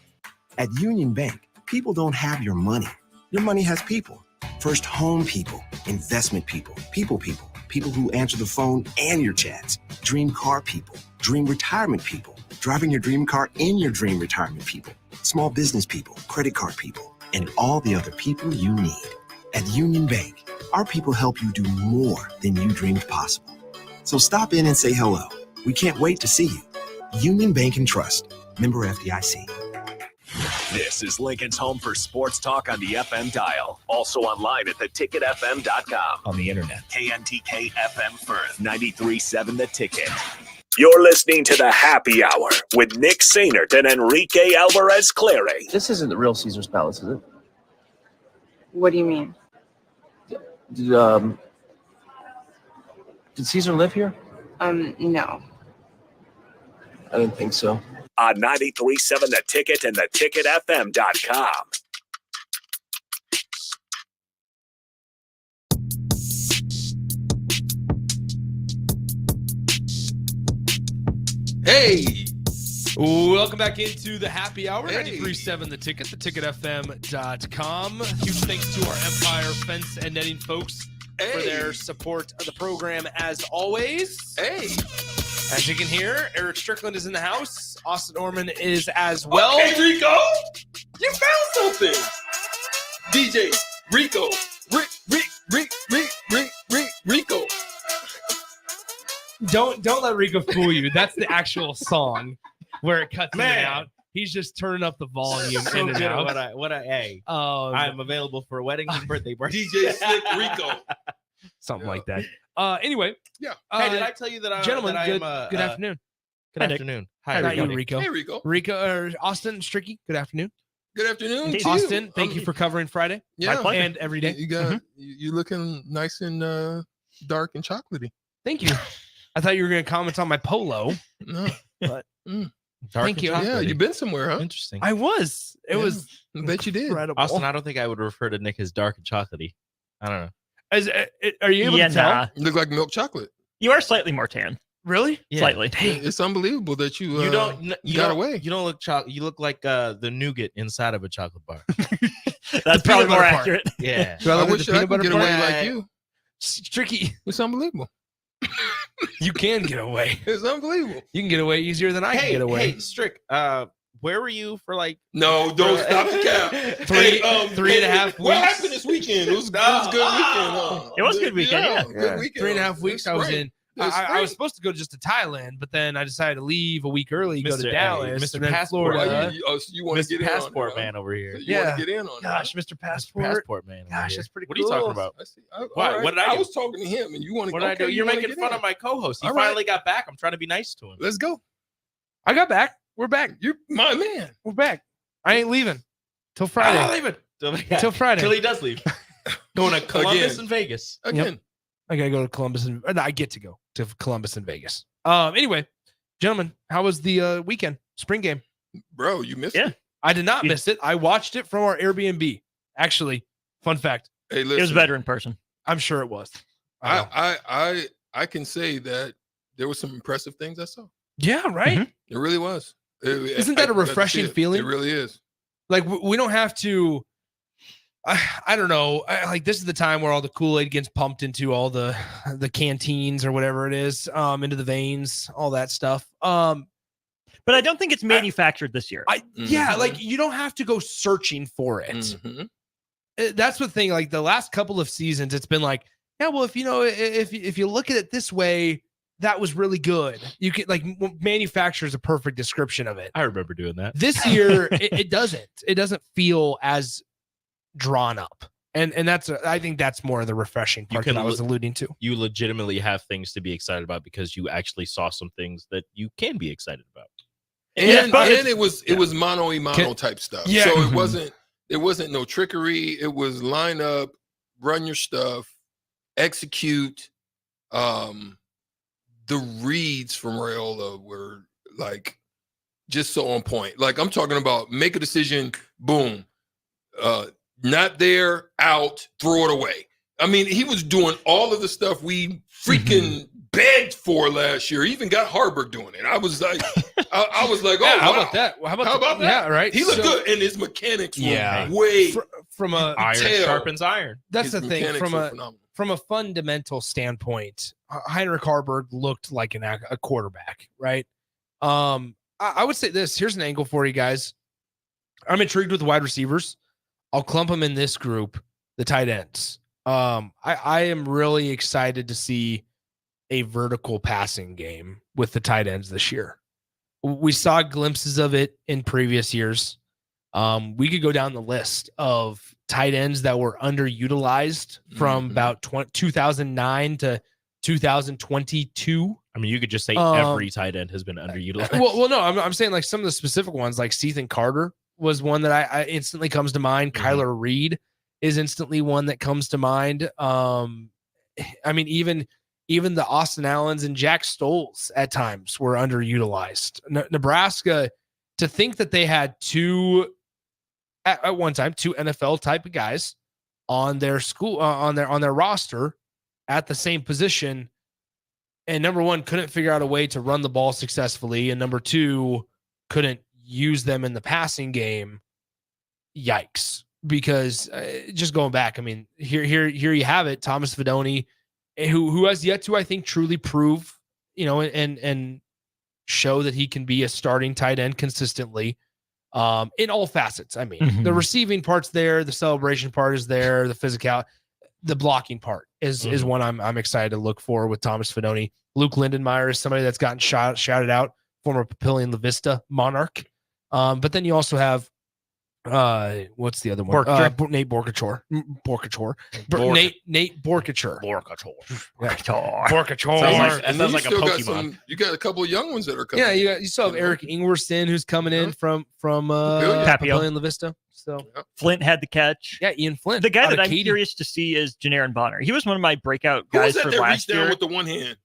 At Union Bank, people don't have your money. Your money has people. First home people, investment people, people who answer the phone and your chats, dream car people, dream retirement people, driving your dream car in your dream retirement people, small business people, credit card people, and all the other people you need. At Union Bank, our people help you do more than you dreamed possible. So stop in and say hello. We can't wait to see you. Union Bank and Trust, member FDIC. This is Lincoln's home for sports talk on the FM dial. Also online at theticketfm.com. On the internet. KNTK FM Firth, 93.7 The Ticket. You're listening to the Happy Hour with Nick Sainert and Enrique Alvarez Clary. This isn't the real Caesar's Palace, is it? What do you mean? Did Caesar live here? No. I didn't think so. On 93.7 The Ticket and theticketfm.com. Hey, welcome back into the Happy Hour. 93.7 The Ticket, theticketfm.com. Huge thanks to our Empire Fence and Netting folks for their support of the program as always. Hey. As you can hear, Eric Strickland is in the house. Austin Orman is as well. Okay, Rico, you found something. DJ Rico, Rico. Don't let Rico fool you. That's the actual song where it cuts in and out. He's just turning up the volume in and out. Hey, I'm available for weddings and birthday parties. DJ Slick Rico. Something like that. Anyway. Yeah. Hey, did I tell you that gentlemen, that good I'm, good afternoon. Good afternoon. Hi, Rico. Rico. Hey, Rico. Rico, Austin, Stricky, good afternoon. Good afternoon to Austin, you. thank you for covering Friday. Yeah. And every day. You got you looking nice and dark and chocolatey. Thank you. I thought you were going to comment on my polo. No. But Dark thank you. Yeah, you've been somewhere, huh? Interesting. I was. It was. I bet you did. Incredible. Austin, I don't think I would refer to Nick as dark and chocolatey. I don't know. Are you able to tell? Nah. You look like milk chocolate. You are slightly more tan. Really? Yeah. Slightly. It's unbelievable that you you got don't, away. You don't look you look like the nougat inside of a chocolate bar. That's probably more accurate. Yeah. I wish I could get away part? like you. It's tricky. It's unbelievable. You can get away. It's unbelievable. You can get away easier than I can get away. Hey, Strick, where were you for like? No, don't stop the cap. 3.5 weeks. What happened this weekend? It was a good weekend. Huh? It was a good weekend. Yeah. Good weekend. 3.5 weeks I was in. I was supposed to go just to Thailand, but then I decided to leave a week early, go to Dallas, Mr. and then Passport, Florida. You want to Mr. get Passport in on man over here. You want to get in on Gosh, Mr. Passport. Passport man. Gosh, that's pretty What cool. are you talking about? Why? What did I I do? was talking to him, and you want to. What did I do? You're making fun of my co-host. He All right. finally got back. I'm trying to be nice to him. Let's go. I got back. We're back. You're my man. We're back. I ain't leaving till Friday. I'm not leaving Till Friday. till he does leave. Going to Columbus and Vegas again. Yep. I gotta go to Columbus and I get to go to Columbus and Vegas. Anyway, gentlemen, how was the weekend spring game? Bro, you missed it. I did not miss it. I watched it from our Airbnb. Actually, fun fact. Hey, listen. It was better in person. I'm sure it was. I can say that there were some impressive things I saw. Yeah, right. It really was. Isn't that a refreshing feeling? It really is. Like we don't have to. I don't know. Like this is the time where all the Kool-Aid gets pumped into all the canteens or whatever it is, into the veins, all that stuff. But I don't think it's manufactured this year. Yeah, like you don't have to go searching for it. That's the thing. Like the last couple of seasons, it's been like, yeah, well, if you look at it this way, that was really good. You can like manufacture is a perfect description of it. I remember doing that. This year, it doesn't. It doesn't feel as drawn up, and that's I think that's more of the refreshing part that I was alluding to. You legitimately have things to be excited about because you actually saw some things that you can be excited about. And it was mano a mano type stuff. Yeah. So it wasn't no trickery. It was line up, run your stuff, execute, The reads from Raiola were like just so on point. Like I'm talking about make a decision, boom, not there, out, throw it away. I mean, he was doing all of the stuff we freaking begged for last year. He even got Harburg doing it. I was like, I was like, oh, Yeah, how wow. about that? How about that? Yeah, right. He looked So- good, and his mechanics were Yeah. way from a Iron tail. sharpens iron. That's His the thing mechanics were phenomenal. from a fundamental standpoint. Heinrich Harburg looked like a quarterback, right? I would say this. Here's an angle for you guys. I'm intrigued with the wide receivers. I'll clump them in this group, the tight ends. I am really excited to see a vertical passing game with the tight ends this year. We saw glimpses of it in previous years. We could go down the list of tight ends that were underutilized from about 2009 to 2022. I mean, you could just say every tight end has been underutilized. Well, no, I'm saying like some of the specific ones, like Ethan Carter was one that I instantly comes to mind. Kyler Reed is instantly one that comes to mind. I mean, even the Austin Allens and Jack Stoles at times were underutilized. Nebraska, to think that they had at one time two NFL type of guys on their on their roster at the same position, and number one, couldn't figure out a way to run the ball successfully, and number two, couldn't use them in the passing game. Yikes. Because just going back, I mean, here you have it. Thomas Fidone, who has yet to, I think, truly prove, and show that he can be a starting tight end consistently, in all facets. I mean, the receiving part's there, the celebration part is there, the physical, the blocking part is one I'm excited to look for with Thomas Fidone. Luke Lindenmeyer is somebody that's gotten shouted out, former Papillion La Vista Monarch. But then you also have what's the other one? Nate Borkature. Nate Borkature. Borkature. Sounds like a Pokemon. You got a couple of young ones that are coming. Yeah, you still have Eric Ingwerson, who's coming in from Papillion La Vista. So Flint had the catch. Yeah, Ian Flint. The guy out that of I'm Katy. curious to see is Janarin Bonner. He was one of my breakout Who was guys that for that last reached down year. with the one hand?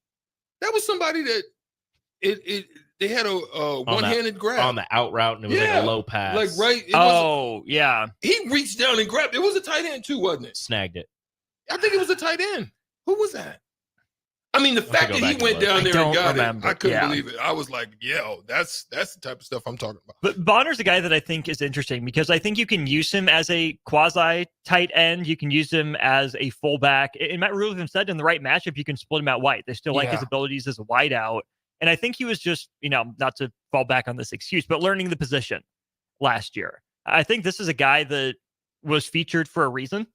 That was somebody that they had a one-handed grab on the out route, and it was like a low pass. Like right. Yeah. He reached down and grabbed. It was a tight end too, wasn't it? Snagged it. I think it was a tight end. Who was that? I mean, the fact that he went down there and got it, I couldn't believe it. I was like, yo, that's the type of stuff I'm talking about. But Bonner's a guy that I think is interesting because I think you can use him as a quasi tight end. You can use him as a fullback. And Matt Rule even said in the right matchup, you can split him out wide. They still like his abilities as a wideout. And I think he was just, not to fall back on this excuse, but learning the position last year. I think this is a guy that was featured for a reason.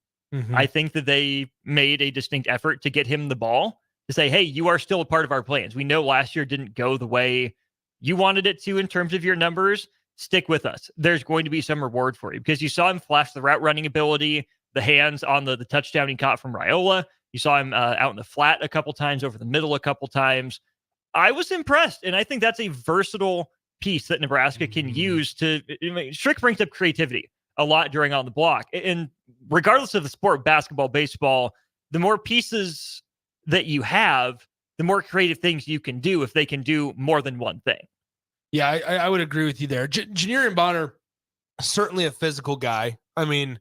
I think that they made a distinct effort to get him the ball to say, hey, you are still a part of our plans. We know last year didn't go the way you wanted it to in terms of your numbers. Stick with us. There's going to be some reward for you because you saw him flash the route running ability, the hands on the touchdown he caught from Raiola. You saw him out in the flat a couple times, over the middle a couple times. I was impressed, and I think that's a versatile piece that Nebraska can use to. Strick brings up creativity a lot during On the Block, and regardless of the sport, basketball, baseball, the more pieces that you have, the more creative things you can do if they can do more than one thing. Yeah, I would agree with you there. Janarin Bonner, certainly a physical guy. I mean,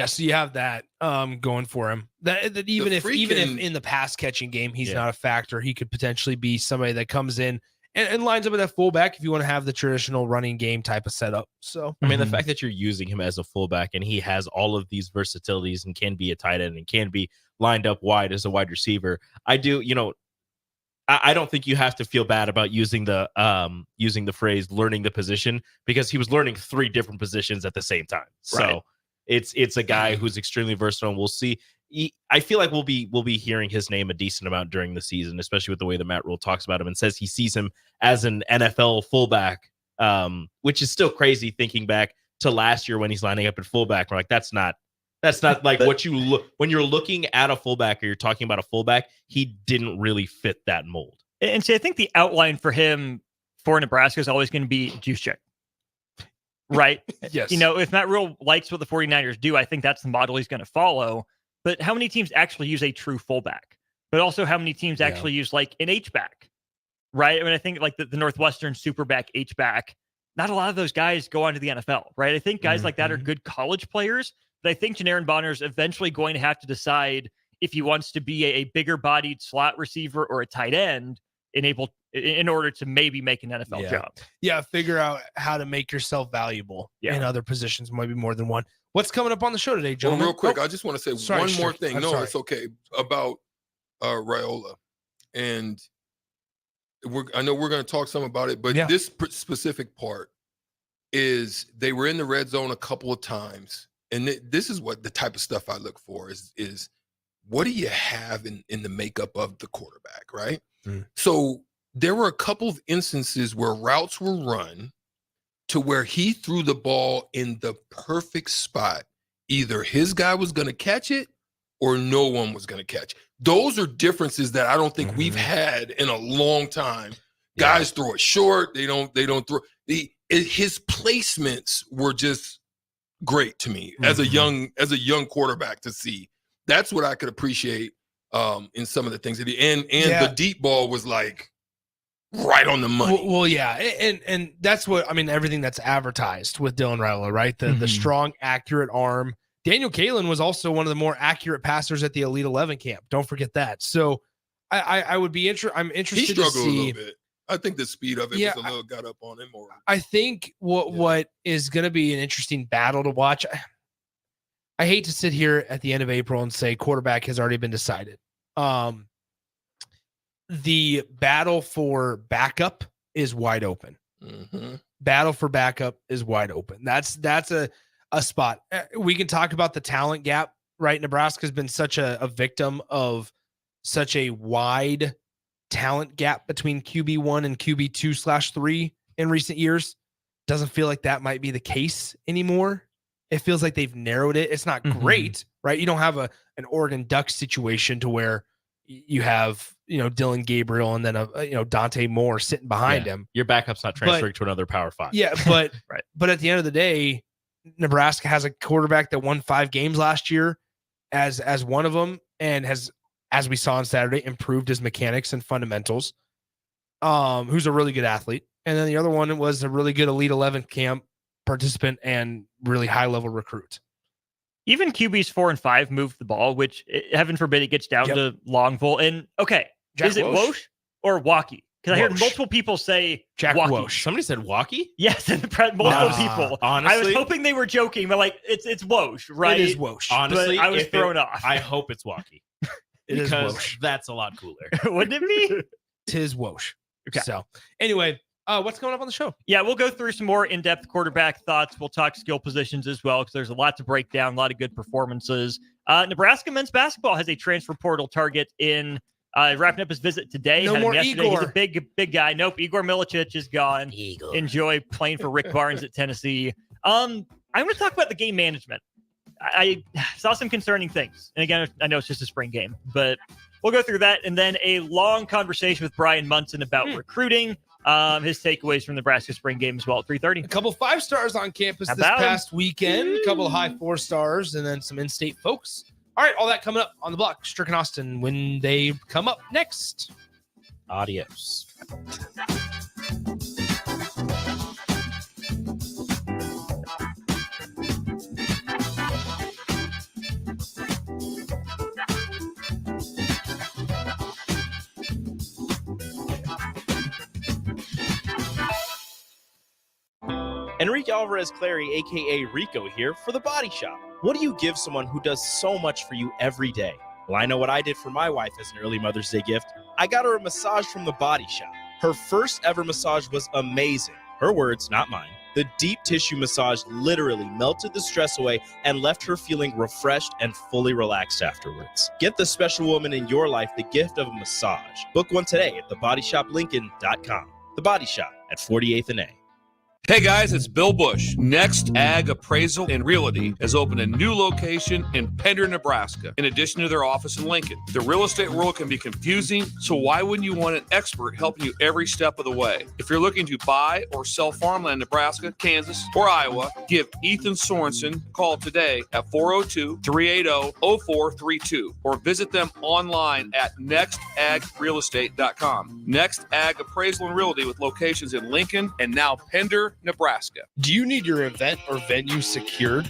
so you have that going for him. That even if in the pass catching game he's not a factor, he could potentially be somebody that comes in and lines up with that fullback if you want to have the traditional running game type of setup. So I mean, the fact that you're using him as a fullback and he has all of these versatilities and can be a tight end and can be lined up wide as a wide receiver, I don't think you have to feel bad about using the phrase learning the position, because he was learning 3 different positions at the same time. So it's a guy who's extremely versatile, and we'll see. I feel like we'll be hearing his name a decent amount during the season, especially with the way that Matt Rule talks about him and says he sees him as an NFL fullback, which is still crazy thinking back to last year when he's lining up at fullback. We're like, that's not like what you look when you're looking at a fullback or you're talking about a fullback. He didn't really fit that mold. And see, I think the outline for him for Nebraska is always going to be juice check. Right? Yes. If Matt Rule likes what the 49ers do, I think that's the model he's going to follow. But how many teams actually use a true fullback but also how many teams actually use like an H-back, right? I mean, I think like the Northwestern Superback H-back, not a lot of those guys go on to the NFL, right? I think guys like that are good college players, but I think Janarin Bonner is eventually going to have to decide if he wants to be a bigger bodied slot receiver or a tight end in order to maybe make an NFL job. Yeah, figure out how to make yourself valuable in other positions, maybe more than one. What's coming up on the show today, Well, gentlemen? real quick, I just want to say one more thing. No, it's okay. About Raiola. And I know we're going to talk some about it, but this specific part is they were in the red zone a couple of times. And this is what the type of stuff I look for is what do you have in the makeup of the quarterback, right? So there were a couple of instances where routes were run to where he threw the ball in the perfect spot. Either his guy was going to catch it or no one was going to catch it. Those are differences that I don't think we've had in a long time. Guys throw it short. They don't throw. His placements were just great to me as a young quarterback to see. That's what I could appreciate in some of the things that the deep ball was like right on the money. Well, and that's what I mean. Everything that's advertised with Dylan Raiola, right? The strong, accurate arm. Daniel Kalen was also one of the more accurate passers at the Elite 11 camp. Don't forget that. So I would be I'm interested He struggled to see. a little bit. I think the speed of it was a little got up on him more. I think what is going to be an interesting battle to watch. I hate to sit here at the end of April and say quarterback has already been decided. The battle for backup is wide open. Battle for backup is wide open. That's a spot. We can talk about the talent gap, right? Nebraska's been such a victim of such a wide talent gap between QB1 and QB2/3 in recent years. Doesn't feel like that might be the case anymore. It feels like they've narrowed it. It's not great, right? You don't have an Oregon Ducks situation to where you have, Dylan Gabriel and then Dante Moore sitting behind him. Your backup's not transferring to another Power 5. Yeah, but but at the end of the day, Nebraska has a quarterback that won 5 games last year as one of them, and has, as we saw on Saturday, improved his mechanics and fundamentals. Who's a really good athlete. And then the other one was a really good Elite 11 camp participant and really high level recruit. Even QBs 4 and 5 moved the ball, which heaven forbid it gets down to Longville. And is it Wosh or Walkie? Because I heard multiple people say Jack Walkie. Wosh. Somebody said Walkie? Yes, and multiple people. Honestly, I was hoping they were joking, but it's Wosh, right? It is Wosh. Honestly, but I was thrown off. I hope it's Walkie. It is because Wosh. That's a lot cooler. Wouldn't it be? Tis Wosh. Okay. So anyway, what's coming up on the show? Yeah, we'll go through some more in-depth quarterback thoughts. We'll talk skill positions as well, because there's a lot to break down, a lot of good performances. Nebraska men's basketball has a transfer portal target in wrapping up his visit today. No Had him more yesterday. Igor. He's a big guy. Nope, Igor Milicic is gone. Enjoy playing for Rick Barnes at Tennessee. I'm going to talk about the game management. I saw some concerning things. And again, I know it's just a spring game, but we'll go through that. And then a long conversation with Brian Munson about recruiting, his takeaways from the Nebraska spring game as well at 3:30. A couple 5 stars on campus this past weekend, a couple of high 4 stars, and then some in-state folks. All right, all that coming up on the block. Strick and Austin when they come up next. Adios. Enrique Alvarez Clary, aka Rico, here for The Body Shop. What do you give someone who does so much for you every day? Well, I know what I did for my wife as an early Mother's Day gift. I got her a massage from The Body Shop. Her first ever massage was amazing. Her words, not mine. The deep tissue massage literally melted the stress away and left her feeling refreshed and fully relaxed afterwards. Get the special woman in your life the gift of a massage. Book one today at thebodyshoplincoln.com. The Body Shop at 48th and A. Hey guys, it's Bill Bush. Next Ag Appraisal and Realty has opened a new location in Pender, Nebraska, in addition to their office in Lincoln. The real estate world can be confusing, so why wouldn't you want an expert helping you every step of the way? If you're looking to buy or sell farmland in Nebraska, Kansas, or Iowa, give Ethan Sorensen a call today at 402-380-0432 or visit them online at nextagrealestate.com. Next Ag Appraisal and Realty with locations in Lincoln and now Pender, Nebraska. Do you need your event or venue secured?